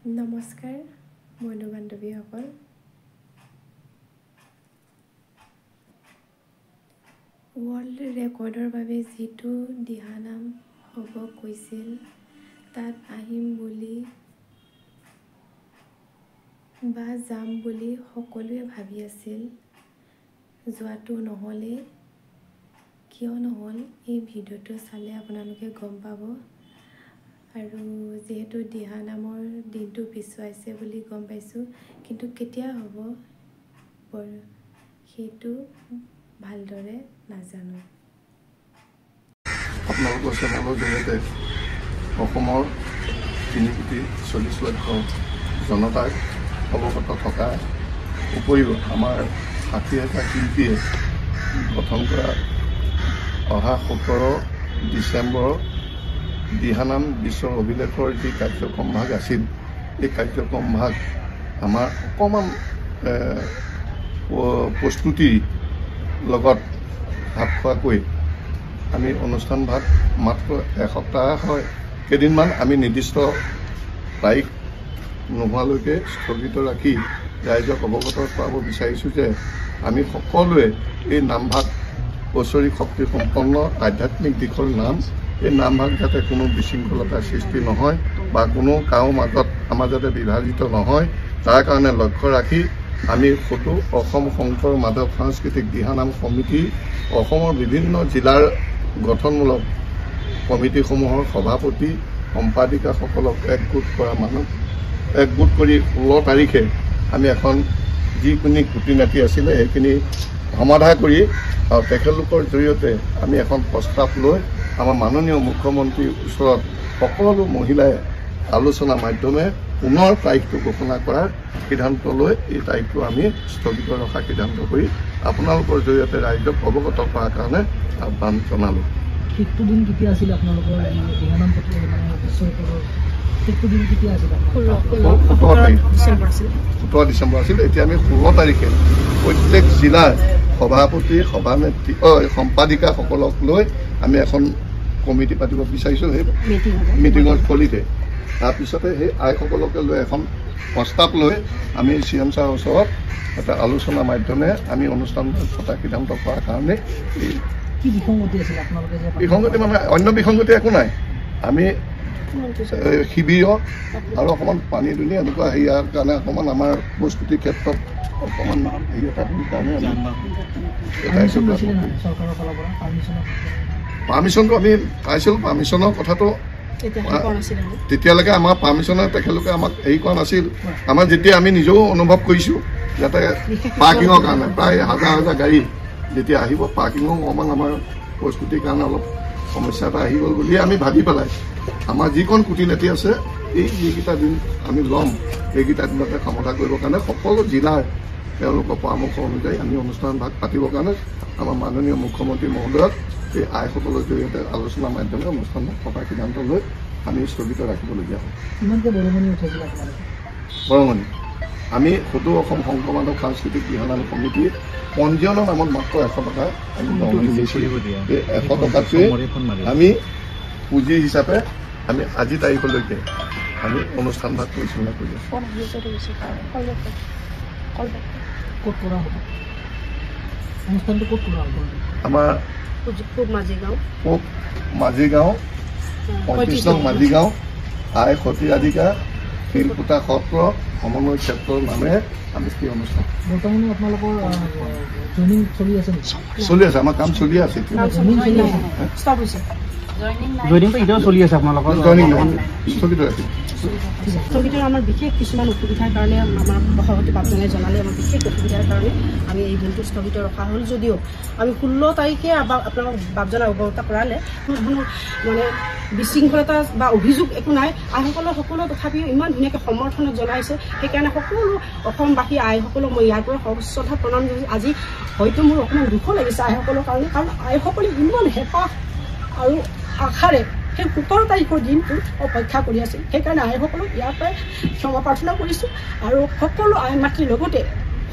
নমস্কাৰ বন্ধু বান্ধৱীসকল ৱৰ্ল্ড ৰেকৰ্ডৰ বাবে যিটো দিহানাম হ'ব কৈছিল তাত আহিম বুলি বা যাম বুলি সকলোৱে ভাবি আছিল যোৱাটো নহ'লে কিয় নহ'ল এই ভিডিঅ'টো চালে আপোনালোকে গম পাব আৰু যেহেতু দিহানামৰ দিনটো পিছুৱাইছে বুলি গম পাইছোঁ কিন্তু কেতিয়া হ'ব সেইটো ভালদৰে নাজানো আপোনালোকৰ চেনেলৰ জৰিয়তে অসমৰ 3,40,00,000 জনতাক অৱগত থকাৰ উপৰিও আমাৰ 60টা শিল্পীয়ে গঠন কৰা অহা 17 ডিচেম্বৰ দিহানাম বিশ্ব অভিলেখৰ যি কাৰ্যক্ৰম ভাগ আছিল এই কাৰ্যক্ৰম ভাগ আমাৰ অকণমান প্ৰস্তুতিৰ লগত হাত খোৱাকৈ আমি অনুষ্ঠান ভাগ মাত্ৰ এসপ্তাহ হয় কেইদিনমান আমি নিৰ্দিষ্ট তাৰিখ নোহোৱালৈকে স্থগিত ৰাখি ৰাইজক অৱগত কৰাব বিচাৰিছোঁ যে আমি সকলোৱে এই নামভাগ ঐশ্বৰিক শক্তি সম্পন্ন আধ্যাত্মিক দিশৰ নাম এই নামভাগ যাতে কোনো বিশৃংখলতাৰ সৃষ্টি নহয় বা কোনো কাৰো মাজত আমাৰ যাতে বিভাজিত নহয় তাৰ কাৰণে লক্ষ্য ৰাখি আমি ফটো অসম শংকৰ মাধৱ সাংস্কৃতিক দিহানাম সমিতি অসমৰ বিভিন্ন জিলাৰ গঠনমূলক কমিটিসমূহৰ সভাপতি সম্পাদিকাসকলক একগোট কৰা মানুহ একগোট কৰি 16 তাৰিখে আমি এখন যিখিনি খুঁটি নাটি আছিলে সেইখিনি সমাধা কৰি আৰু তেখেতলোকৰ জৰিয়তে আমি এখন প্ৰস্তাৱ লৈ আমাৰ মাননীয় মুখ্যমন্ত্ৰীৰ ওচৰত সকলো মহিলাই আলোচনাৰ মাধ্যমে পুনৰ তাৰিখটো ঘোষণা কৰাৰ সিদ্ধান্ত লৈ এই তাৰিখটো আমি স্থগিত ৰখাৰ সিদ্ধান্ত কৰি আপোনালোকৰ জৰিয়তে ৰাইজক অৱগত কৰাৰ কাৰণে আহ্বান জনালোঁ সেইটো দিন কেতিয়া আছিল আপোনালোকৰ দিহানাম সেইটো দিন কেতিয়া আছিল 17 ডিচেম্বৰ আছিল এতিয়া আমি 16 তাৰিখে প্ৰত্যেক জিলাৰ সভাপতি সভানেত্ৰী সম্পাদিকাসকলক লৈ আমি এখন কমিটি পাতিব বিচাৰিছোঁ সেই মিটিঙৰ স্থলীতে তাৰপিছতে সেই আইসকলকে লৈ এখন প্ৰস্তাৱ লৈ আমি CM ছাৰৰ ওচৰত এটা আলোচনাৰ মাধ্যমে আমি অনুষ্ঠান পতাৰ সিদ্ধান্ত কৰাৰ কাৰণে বিসংগতি মানে অন্য বিসংগতি একো নাই আমি শিবিৰ আৰু অকণমান পানী দুনি এনেকুৱা হেৰিয়াৰ কাৰণে অকণমান আমাৰ প্ৰস্তুতিৰ ক্ষেত্ৰত অকণমান হেৰি এটা কাৰণে পাৰ্মিশ্যনটো আমি পাইছিলোঁ পাৰ্মিশ্যনৰ কথাটো তেতিয়ালৈকে আমাৰ পাৰ্মিশ্যনে তেখেতলোকে আমাক হেৰি কৰা নাছিল আমাৰ যেতিয়া আমি নিজেও অনুভৱ কৰিছোঁ যাতে পাৰ্কিঙৰ কাৰণে প্ৰায় হাজাৰ গাড়ী যেতিয়া আহিব পাৰ্কিঙো অকণমান আমাৰ প্ৰস্তুতিৰ কাৰণে অলপ সমস্যা এটা আহি গ'ল বুলিয়ে আমি ভাবি পেলাই আমাৰ যিখন খুঁটি নাটি আছে এই যিকেইটা দিন আমি ল'ম এইকেইটা দিনতে সমাধা কৰিবৰ কাৰণে সকলো জিলাৰ তেওঁলোকৰ পৰামৰ্শ অনুযায়ী আমি অনুষ্ঠান ভাগ পাতিবৰ কাৰণে আমাৰ মাননীয় মুখ্যমন্ত্ৰী মহোদয়ক এই আইসকলৰ জৰিয়তে আলোচনাৰ মাধ্যমে অনুষ্ঠান ভাগ পতাৰ সিদ্ধান্ত লৈ আমি স্থগিত ৰাখিবলগীয়া হয় বৰঙণি আমি সদৌ অসম শংকৰ মাধৱ সাংস্কৃতিক দিহানাম সমিতি পঞ্জীয়নৰ নামত মাত্ৰ 100 টকা আমি বৰঙণি দিছিলোঁ এই 100 টকাটোৱে আমি পুঁজি হিচাপে আমি আজি তাৰিখলৈকে আমি অনুষ্ঠান ভাগ পৰিচালনা কৰি আছোঁ আমাৰ পূব মাজিগাঁও 35 নং মাজিগাঁও আই সতীৰাধিকা শিলপুটা সত্ৰ সমন্বয় ক্ষেত্ৰৰ নামে আমি সেই অনুষ্ঠান বৰ্তমানে আপোনালোকৰ চলি আছে আমাৰ কাম চলি আছে জয়নিংটো এতিয়াও চলি আছে আপোনালোকৰ স্থগিত ৰাখিম স্থগিত আমাৰ বিশেষ কিছুমান অসুবিধাৰ কাৰণে আমাৰ সভাপতি বাপজনে জনালে আমাৰ বিশেষ অসুবিধাৰ কাৰণে আমি এই দিনটো স্থগিত ৰখা হ'ল যদিও আমি 16 তাৰিখে আপোনালোক বাপজনে অৱগত কৰালে কোনো মানে বিশৃংখলতা বা অভিযোগ একো নাই আইসকলৰ সকলো তথাপিও ইমান ধুনীয়াকৈ সমৰ্থন জনাইছে সেইকাৰণে সকলো অসমবাসী আইসকলক মই ইয়াৰ পৰা শ্ৰদ্ধা প্ৰণাম জনাইছোঁ আজি হয়তো মোৰ অকণমান দুখ লাগিছে আইসকলৰ কাৰণে কাৰণ আইসকলে ইমান হেঁপাহ আৰু আশাৰে সেই 17 তাৰিখৰ দিনটো অপেক্ষা কৰি আছিল সেইকাৰণে আইসকলক ইয়াৰ পৰাই ক্ষমা প্ৰাৰ্থনা কৰিছোঁ আৰু সকলো আই মাতৃৰ লগতে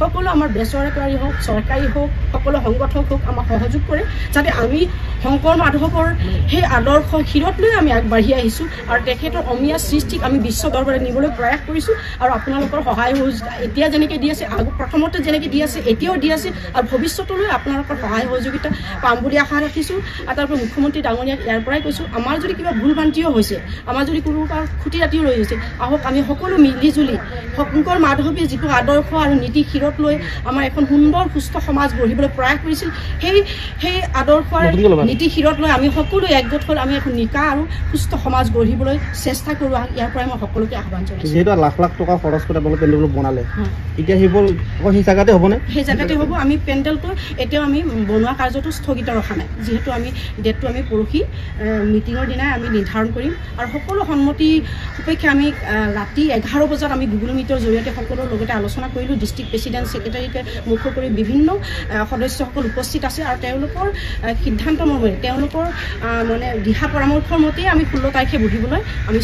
সকলো আমাৰ বেচৰকাৰী হওক চৰকাৰী হওক সকলো সংগঠক হওক আমাক সহযোগ কৰে যাতে আমি শংকৰ মাধৱৰ সেই আদৰ্শ শিৰত লৈ আমি আগবাঢ়ি আহিছোঁ আৰু তেখেতৰ অমীয়া সৃষ্টিক আমি বিশ্ব দৰবাৰে নিবলৈ প্ৰয়াস কৰিছোঁ আৰু আপোনালোকৰ সহায় সহযোগিতা এতিয়া যেনেকৈ দি আছে প্ৰথমতে যেনেকৈ দি আছে এতিয়াও দি আছে আৰু ভৱিষ্যতলৈ আপোনালোকৰ সহায় সহযোগিতা পাম বুলি আশা ৰাখিছোঁ আৰু তাৰপৰা মুখ্যমন্ত্ৰী ডাঙৰীয়াক ইয়াৰ পৰাই কৈছোঁ আমাৰ যদি কিবা ভুল ভ্ৰান্তিও হৈছে আমাৰ যদি কোনোবাৰ খুটি ৰাতিও ৰৈ গৈছে আহক আমি সকলো মিলিজুলি শংকৰ মাধৱী যিটো আদৰ্শ আৰু নীতি শিৰত লৈ আমাৰ এখন সুন্দৰ সুস্থ সমাজ গঢ়িবলৈ প্ৰয়াস কৰিছিল সেই আদৰ্শ নীতি শিৰত লৈ আমি সকলো একগোট হৈ আমি এখন নিকা আৰু সুস্থ সমাজ গঢ়িবলৈ চেষ্টা কৰোঁ ইয়াৰ পৰাই মই সকলোকে আহ্বান জনাইছোঁ যিহেতু লাখ লাখ টকা খৰচ কৰি আপোনালোকে পেণ্ডেলটো বনালে এতিয়া সেইবোৰ সেই জাগাতে হ'বনে সেই জাগাতে হ'ব আমি পেণ্ডেলটো এতিয়াও আমি বনোৱা কাৰ্যটো স্থগিত ৰখা নাই যিহেতু আমি ডেটটো আমি পৰহি মিটিঙৰ দিনাই আমি নিৰ্ধাৰণ কৰিম আৰু সকলো সন্মতি সাপেক্ষে আমি ৰাতি 11 বজাত আমি গুগল মিটৰ জৰিয়তে সকলোৰ লগতে আলোচনা কৰিলোঁ ডিষ্ট্ৰিক্ট প্ৰেচিডেণ্ট ছেক্ৰেটাৰীকে মুখ্য কৰি বিভিন্ন সদস্যসকল উপস্থিত আছে আৰু তেওঁলোকৰ সিদ্ধান্ত মৰ্মে তেওঁলোকৰ মানে দিহা পৰামৰ্শৰ মতেই আমি 16 তাৰিখে বহিবলৈ আমি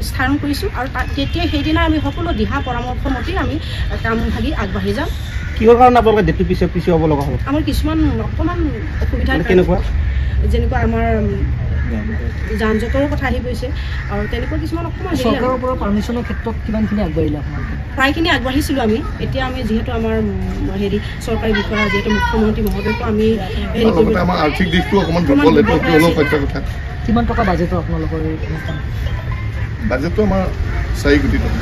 স্থাৰণ কৰিছোঁ আৰু তেতিয়া সেইদিনা আমি সকলো দিহা পৰামৰ্শৰ মতেই আমি কাম ভাগি আগবাঢ়ি যাম কিহৰ কাৰণে আপোনালোকে ডেটটো পিছে হ'ব লগা হ'ল আমাৰ কিছুমান অকণমান অসুবিধা কেনেকুৱা যেনেকুৱা আমাৰ যান জঁটৰো কথা আহি গৈছে আৰু তেনেকুৱা কিছুমান অকণমান চৰকাৰৰ পৰা পাৰ্মিশ্যনৰ ক্ষেত্ৰত কিমানখিনি আগবাঢ়িলে আপোনালোকে প্ৰায়খিনি আগবাঢ়িছিলোঁ আমি এতিয়া আমি যিহেতু আমাৰ চৰকাৰী বিষয়া যিহেতু মুখ্যমন্ত্ৰী মহোদয়কো আমি আমাৰ আৰ্থিক দিশটো অকণমান দুৰ্বল এইটো অলপ সত্য কথা কিমান টকা বাজেটৰ আপোনালোকৰ এই অনুষ্ঠান বাজেটটো আমাৰ 4 কোটি টকা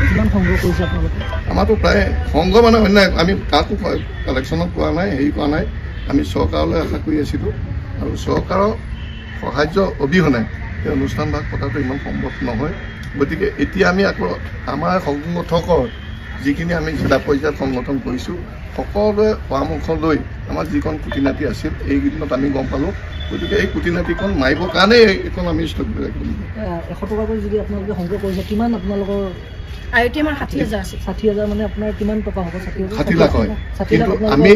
কিমান সংগ্ৰহ কৰিছে আপোনালোকে আমাৰতো প্ৰায় সংঘ মানে অন্য আমি কাকো কালেকশ্যনত পোৱা নাই হেৰি কৰা নাই আমি চৰকাৰলৈ আশা কৰি আছিলোঁ আৰু চৰকাৰৰ সাহায্য অবিহনে এই অনুষ্ঠান ভাগ পতাটো ইমান সম্ভৱ নহয় গতিকে এতিয়া আমি আকৌ আমাৰ সংগঠকৰ যিখিনি আমি জিলা পৰ্যায়ত সংগঠন কৰিছোঁ সকলোৱে পৰামৰ্শ লৈ আমাৰ যিখন খুঁটি নাটি আছিল এইকেইদিনত আমি গম পালোঁ গতিকে এই খুঁটি নাটিখন মাৰিবৰ কাৰণে এইখন আমি স্থগিত ৰাখিলোঁ 100 টকাকৈ যদি আপোনালোকে সংগ্ৰহ কৰিছে কিমান আপোনালোকৰ আয়তি আমাৰ 60,000 আছে 60,000 মানে আপোনাৰ কিমান টকা হ'ব 60 লাখ হয় কিন্তু আমি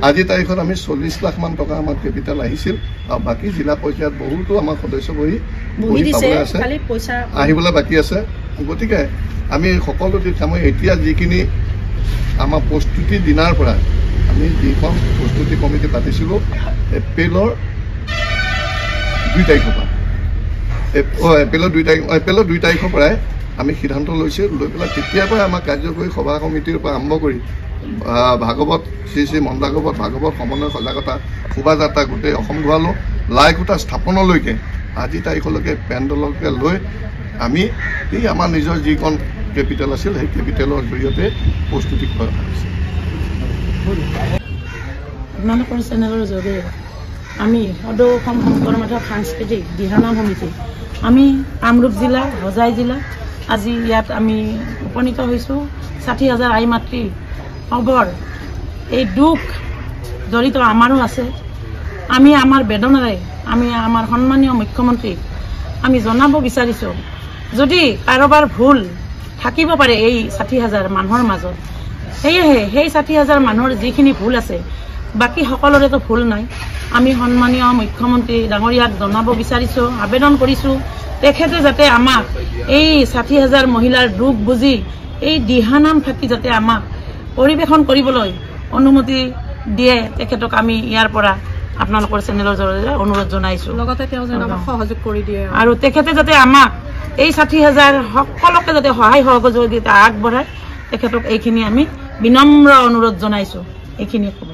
আজি তাৰিখত আমি 40 লাখ মান টকা আমাৰ কেপিটেল আহিছিল আৰু বাকী জিলা পৰ্যায়ত বহুতো আমাৰ সদস্য বহি পাবলৈ আছে আহিবলৈ বাকী আছে গতিকে আমি সকলো দিশ আমি এতিয়া যিখিনি আমাৰ প্ৰস্তুতিৰ দিনাৰ পৰা আমি যিখন প্ৰস্তুতি কমিটি পাতিছিলোঁ এপ্ৰিলৰ 2 তাৰিখৰ পৰা এপ্ৰিলৰ 2 তাৰিখৰ পৰাই আমি সিদ্ধান্ত লৈছোঁ লৈ পেলাই তেতিয়াৰ পৰাই আমাৰ কাৰ্যকৰী সভা সমিতিৰ পৰা আৰম্ভ কৰি ভাগৱত শ্ৰী মন্দাগৱত ভাগৱত সমন্বয় সজাগতা শোভাযাত্ৰা গোটেই অসম ঘূৰালোঁ লাই খুঁটা স্থাপনলৈকে আজি তাৰিখলৈকে পেণ্ডেলকে লৈ আমি এই আমাৰ নিজৰ যিখন কেপিটেল আছিল সেই কেপিটেলৰ জৰিয়তে প্ৰস্তুতি কৰা হৈছে আপোনালোকৰ চেনেলৰ জৰিয়তে আমি সদৌ অসম শংকৰ মাধৱ সাংস্কৃতিক দিহানাম সমিতি আমি কামৰূপ জিলা হোজাই জিলা আজি ইয়াত আমি উপনীত হৈছোঁ 60,000 আই মাতৃ খবৰ এই দুখ জড়িত আমাৰো আছে আমি আমাৰ বেদনাৰে আমি আমাৰ সন্মানীয় মুখ্যমন্ত্ৰীক আমি জনাব বিচাৰিছোঁ যদি কাৰোবাৰ ভুল থাকিব পাৰে এই 60,000 মানুহৰ মাজত সেয়েহে সেই 60,000 মানুহৰ যিখিনি ভুল আছে বাকী সকলোৰেতো ভুল নাই আমি সন্মানীয় মুখ্যমন্ত্ৰী ডাঙৰীয়াক জনাব বিচাৰিছোঁ আবেদন কৰিছোঁ তেখেতে যাতে আমাক এই 60,000 মহিলাৰ দুখ বুজি এই দিহানাম ফাঁকি যাতে আমাক পৰিৱেশন কৰিবলৈ অনুমতি দিয়ে তেখেতক আমি ইয়াৰ পৰা আপোনালোকৰ চেনেলৰ জৰিয়তে অনুৰোধ জনাইছোঁ লগতে তেওঁ যেন আমাক সহযোগ কৰি দিয়ে আৰু তেখেতে যাতে আমাক এই 60,000 সকলোকে যাতে সহায় সহযোগিতা আগবঢ়ায় তেখেতক এইখিনি আমি বিনম্ৰ অনুৰোধ জনাইছোঁ এইখিনি ক'ব